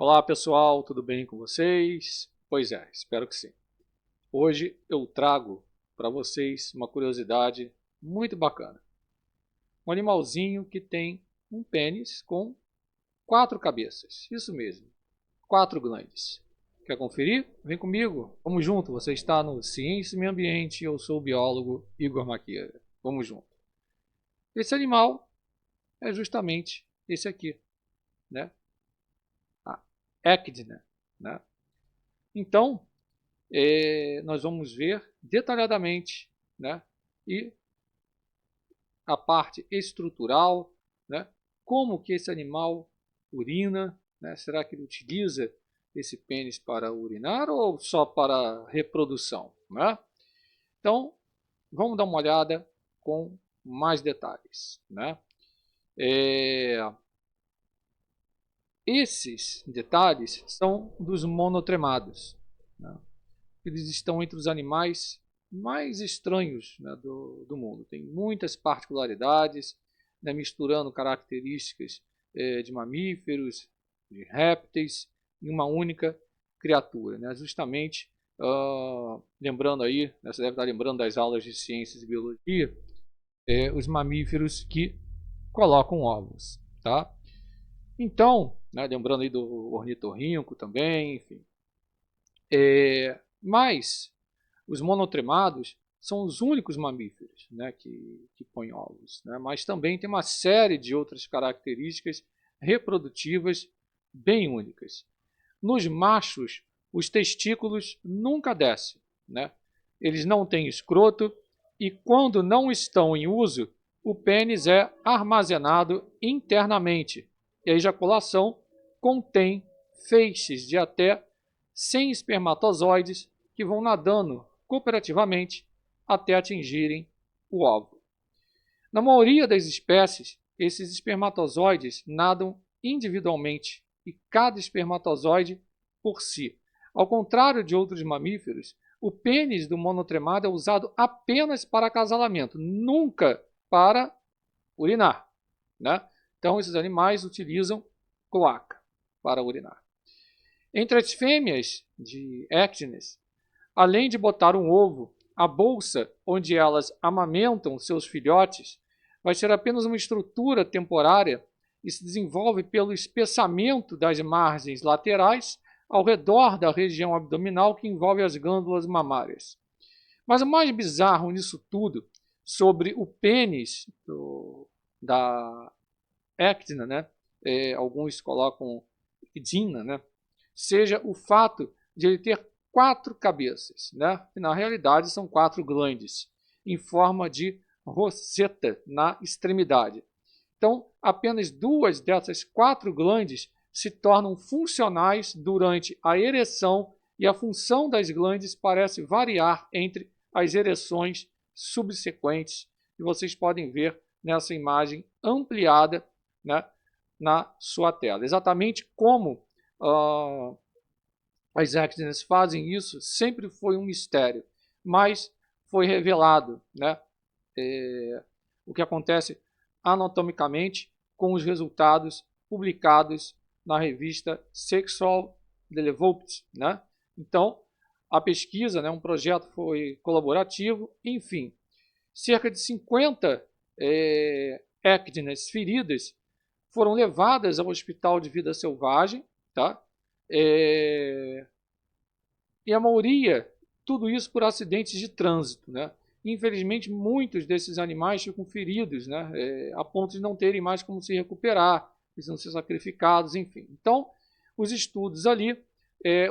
Olá pessoal, tudo bem com vocês? Pois é, espero que sim. Hoje eu trago para vocês uma curiosidade muito bacana. Um animalzinho que tem um pênis com 4 cabeças. Isso mesmo, 4 glandes. Quer conferir? Vem comigo, vamos junto. Você está no Ciência e Meio Ambiente, eu sou o biólogo Igor Maqueira. Vamos junto. Esse animal é justamente esse aqui, né? A Echidna, né? Então, nós vamos ver detalhadamente, né, e a parte estrutural, né, como que esse animal urina, né, será que ele utiliza esse pênis para urinar ou só para reprodução, né? Então, vamos dar uma olhada com mais detalhes, né? Esses detalhes são dos monotremados, né? Eles estão entre os animais mais estranhos, né, do mundo. Tem muitas particularidades, né, misturando características de mamíferos, de répteis, em uma única criatura. Né? Justamente, lembrando aí, né, você deve estar lembrando das aulas de ciências e biologia, os mamíferos que colocam ovos. Tá? Então, né, lembrando aí do ornitorrinco também, enfim. Mas os monotremados são os únicos mamíferos, né, que põem ovos, né, mas também tem uma série de outras características reprodutivas bem únicas. Nos machos, os testículos nunca descem, né? Eles não têm escroto e quando não estão em uso, o pênis é armazenado internamente e a ejaculação contém feixes de até 100 espermatozoides que vão nadando cooperativamente até atingirem o óvulo. Na maioria das espécies, esses espermatozoides nadam individualmente e cada espermatozoide por si. Ao contrário de outros mamíferos, o pênis do monotremado é usado apenas para acasalamento, nunca para urinar, né? Então, esses animais utilizam cloaca para urinar. Entre as fêmeas de Ecdines, além de botar um ovo, a bolsa onde elas amamentam seus filhotes vai ser apenas uma estrutura temporária e se desenvolve pelo espessamento das margens laterais ao redor da região abdominal que envolve as glândulas mamárias. Mas o mais bizarro nisso tudo, sobre o pênis da Ecdina, né? Alguns colocam Ecdina, né? Seja o fato de ele ter 4 cabeças, né? Que na realidade são 4 glandes, em forma de roseta na extremidade. Então, apenas 2 dessas 4 glandes se tornam funcionais durante a ereção e a função das glandes parece variar entre as ereções subsequentes, que vocês podem ver nessa imagem ampliada, né, na sua tela. Exatamente como as Ecdines fazem isso sempre foi um mistério, mas foi revelado, né, o que acontece anatomicamente com os resultados publicados na revista Sexual Development, né? Então, a pesquisa, né, um projeto foi colaborativo, enfim, cerca de 50 Ecdines feridas foram levadas ao Hospital de Vida Selvagem, tá? E a maioria, tudo isso por acidentes de trânsito, né? Infelizmente, muitos desses animais ficam feridos, né? A ponto de não terem mais como se recuperar, precisam ser sacrificados, enfim. Então, os estudos ali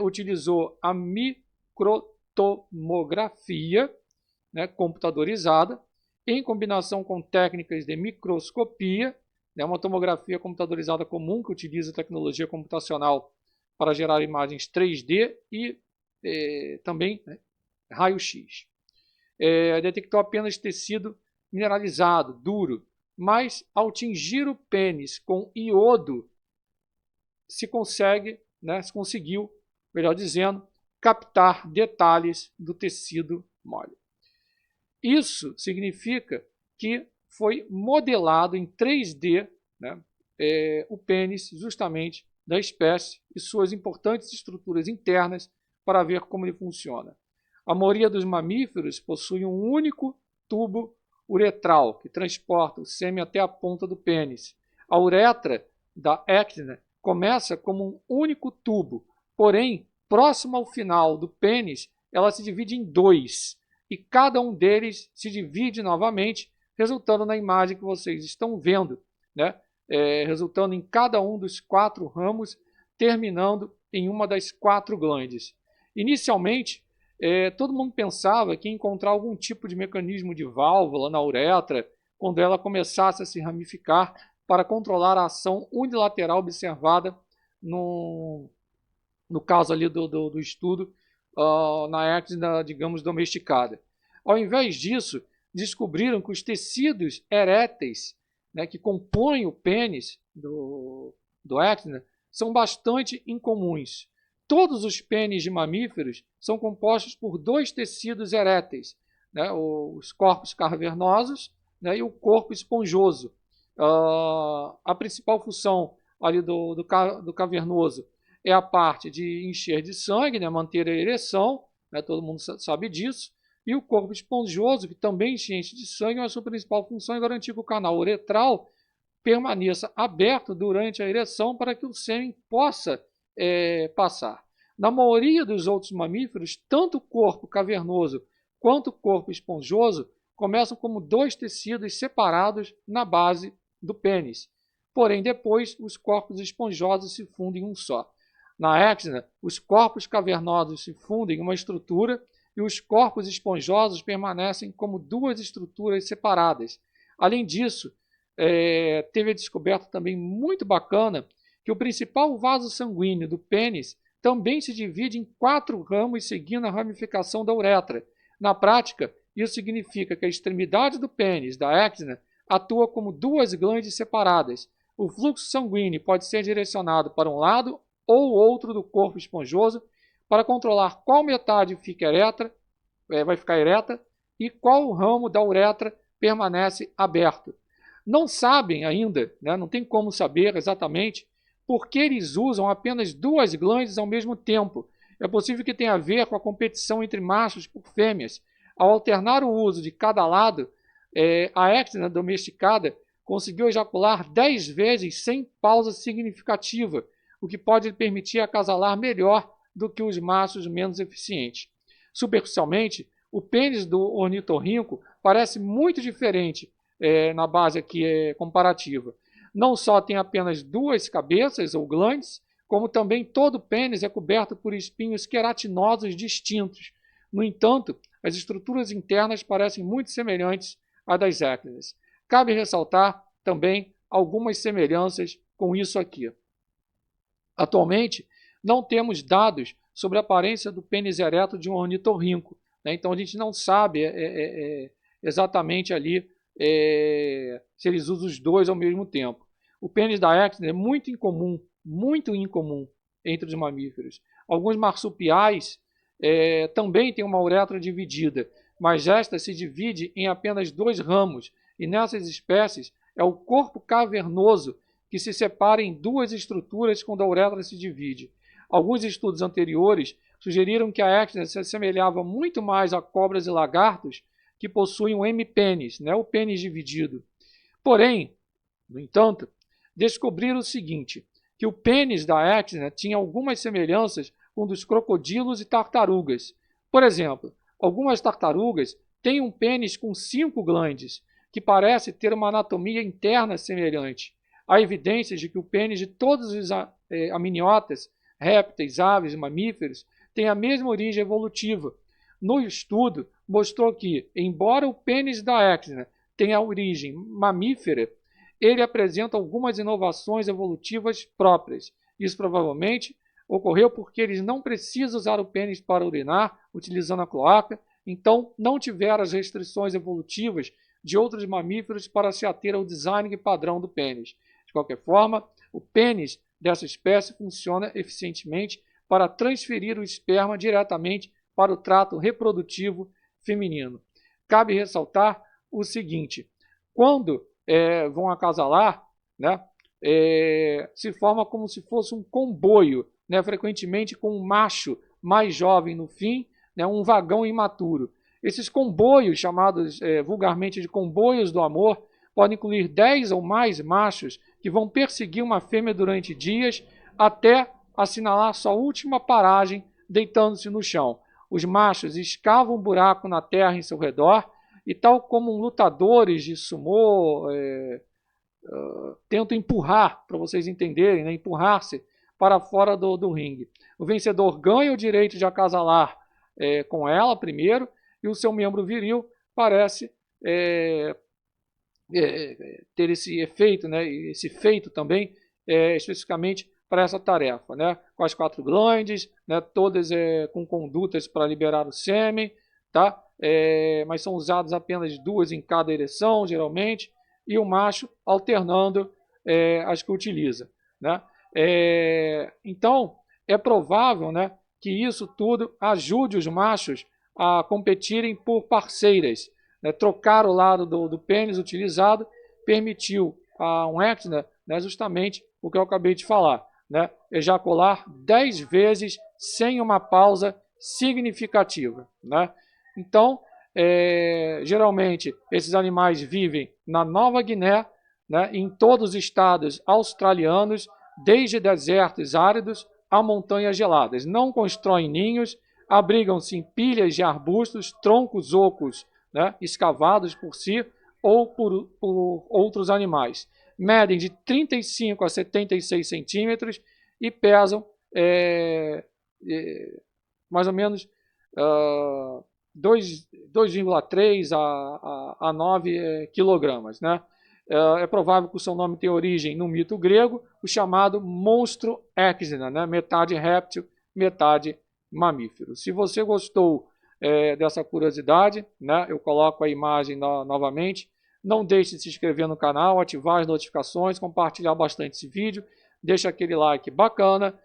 utilizou a microtomografia, né, computadorizada, em combinação com técnicas de microscopia, né, uma tomografia computadorizada comum que utiliza tecnologia computacional para gerar imagens 3D e também, né, raio-x. Detectou apenas tecido mineralizado, duro, mas ao tingir o pênis com iodo, se conseguiu, melhor dizendo, captar detalhes do tecido mole. Isso significa que foi modelado em 3D, né, o pênis justamente da espécie e suas importantes estruturas internas para ver como ele funciona. A maioria dos mamíferos possui um único tubo uretral que transporta o sêmen até a ponta do pênis. A uretra da ecdna começa como um único tubo, porém, próximo ao final do pênis, ela se divide em dois, e cada um deles se divide novamente, resultando na imagem que vocês estão vendo, né? Resultando em cada um dos 4 ramos, terminando em uma das 4 glândulas. Inicialmente, todo mundo pensava que ia encontrar algum tipo de mecanismo de válvula na uretra quando ela começasse a se ramificar para controlar a ação unilateral observada no caso ali do estudo na ecdna, digamos, domesticada. Ao invés disso, descobriram que os tecidos eréteis, né, que compõem o pênis do ecdna são bastante incomuns. Todos os pênis de mamíferos são compostos por 2 tecidos eréteis, né, os corpos cavernosos, né, e o corpo esponjoso. A principal função ali do cavernoso é a parte de encher de sangue, né, manter a ereção, né, todo mundo sabe disso, e o corpo esponjoso, que também enche de sangue, a sua principal função é garantir que o canal uretral permaneça aberto durante a ereção para que o sêmen possa passar. Na maioria dos outros mamíferos, tanto o corpo cavernoso quanto o corpo esponjoso começam como 2 tecidos separados na base do pênis. Porém, depois, os corpos esponjosos se fundem em um só. Na ecdna, os corpos cavernosos se fundem em uma estrutura e os corpos esponjosos permanecem como 2 estruturas separadas. Além disso, teve a descoberta também muito bacana que o principal vaso sanguíneo do pênis também se divide em 4 ramos seguindo a ramificação da uretra. Na prática, isso significa que a extremidade do pênis, da ecdna, atua como 2 glândulas separadas. O fluxo sanguíneo pode ser direcionado para um lado ou outro do corpo esponjoso para controlar qual metade vai ficar ereta e qual ramo da uretra permanece aberto. Não sabem ainda, né, não tem como saber exatamente por que eles usam apenas 2 glândulas ao mesmo tempo. É possível que tenha a ver com a competição entre machos por fêmeas. Ao alternar o uso de cada lado, a ecdna domesticada conseguiu ejacular 10 vezes sem pausa significativa, o que pode permitir acasalar melhor do que os machos menos eficientes. Superficialmente, o pênis do ornitorrinco parece muito diferente na base aqui comparativa. Não só tem apenas 2 cabeças ou glândulas, como também todo o pênis é coberto por espinhos queratinosos distintos. No entanto, as estruturas internas parecem muito semelhantes às das ecdnas. Cabe ressaltar também algumas semelhanças com isso aqui. Atualmente, não temos dados sobre a aparência do pênis ereto de um ornitorrinco, né? Então a gente não sabe exatamente ali se eles usam os 2 ao mesmo tempo. O pênis da ecdna é muito incomum entre os mamíferos. Alguns marsupiais também têm uma uretra dividida, mas esta se divide em apenas 2 ramos, e nessas espécies é o corpo cavernoso que se separa em 2 estruturas quando a uretra se divide. Alguns estudos anteriores sugeriram que a ecdna se assemelhava muito mais a cobras e lagartos que possuem um hemipênis, né, o pênis dividido. Porém, no entanto, descobriram o seguinte, que o pênis da ecdna tinha algumas semelhanças com o dos crocodilos e tartarugas. Por exemplo, algumas tartarugas têm um pênis com 5 glândulas, que parece ter uma anatomia interna semelhante. Há evidências de que o pênis de todos os amniotas, répteis, aves e mamíferos tem a mesma origem evolutiva. No estudo, mostrou que, embora o pênis da ecdna tenha origem mamífera, ele apresenta algumas inovações evolutivas próprias. Isso provavelmente ocorreu porque eles não precisam usar o pênis para urinar, utilizando a cloaca, então não tiveram as restrições evolutivas de outros mamíferos para se ater ao design padrão do pênis. De qualquer forma, o pênis dessa espécie funciona eficientemente para transferir o esperma diretamente para o trato reprodutivo feminino. Cabe ressaltar o seguinte, quando vão acasalar, né, se forma como se fosse um comboio, né, frequentemente com um macho mais jovem no fim, né, um vagão imaturo. Esses comboios, chamados vulgarmente de comboios do amor, podem incluir 10 ou mais machos que vão perseguir uma fêmea durante dias até assinalar sua última paragem deitando-se no chão. Os machos escavam um buraco na terra em seu redor e, tal como lutadores de sumô, tentam empurrar, para vocês entenderem, né, empurrar-se para fora do ringue. O vencedor ganha o direito de acasalar com ela primeiro, e o seu membro viril parece ter esse efeito, né, esse feito também, especificamente para essa tarefa, né, com as 4 glândulas, né, todas com condutas para liberar o sêmen, tá? Mas são usadas apenas 2 em cada ereção, geralmente, e o macho alternando as que utiliza, né? Então, é provável, né, que isso tudo ajude os machos a competirem por parceiras, né? Trocar o lado do pênis utilizado permitiu a um Echidna, né, justamente o que eu acabei de falar, né? Ejacular 10 vezes sem uma pausa significativa, né? Então, geralmente, esses animais vivem na Nova Guiné, né, em todos os estados australianos, desde desertos áridos a montanhas geladas. Não constroem ninhos, abrigam-se em pilhas de arbustos, troncos ocos, né, escavados por si ou por outros animais. Medem de 35 a 76 centímetros e pesam mais ou menos 2,3 a 9 quilogramas, né? É provável que o seu nome tenha origem no mito grego, o chamado monstro Echidna, né? Metade réptil, metade mamífero. Se você gostou dessa curiosidade, né? Eu coloco a imagem novamente. Não deixe de se inscrever no canal, ativar as notificações, compartilhar bastante esse vídeo, deixa aquele like bacana,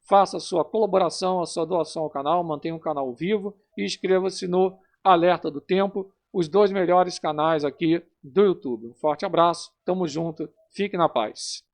faça a sua colaboração, a sua doação ao canal, mantenha o canal vivo e inscreva-se no Alerta do Tempo, os 2 melhores canais aqui do YouTube. Um forte abraço, tamo junto, fique na paz.